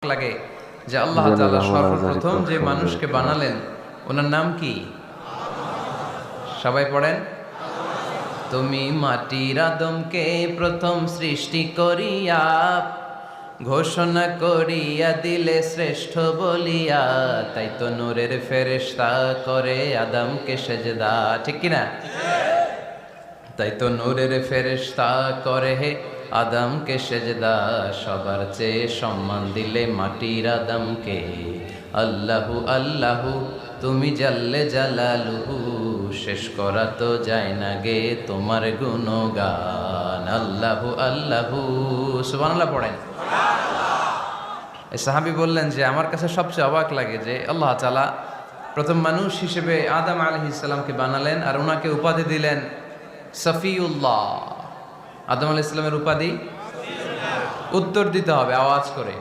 লাগে যে আল্লাহ তাআলা সর্বপ্রথম যে মানুষকে বানালেন ওনার নাম কি? সবাই পড়েন। তুমি মাটির আদমকে প্রথম সৃষ্টি করিয়া ঘোষণা করিয়া দিলে শ্রেষ্ঠ বলিয়া, তাই তো নূরের ফেরেশতা করে আদমকে সেজদা, ঠিক কিনা? তাই তো নূরের ফেরেশতা করে হে আদমকে সেজদা, সবার চেয়ে সম্মান দিলে মাটির আদমকে। আল্লাহু আল্লাহু তুমি জাল্লে জালালুহু, শেষ করা তো যায় না গে তোমার গুণগান। আল্লাহু আল্লাহু, সুবহানাল্লাহ পড়েন। এই সাহাবী বললেন যে আমার কাছে সবচেয়ে অবাক লাগে যে আল্লাহ তাআলা প্রথম মানুষ হিসেবে আদম আলাইহিস সালামকে বানালেন আর ওনাকে উপাধি দিলেন সফিউল্লাহ। আদম আলাইহিস সালামের উপাধি উত্তর দিতে হবে আওয়াজ করে।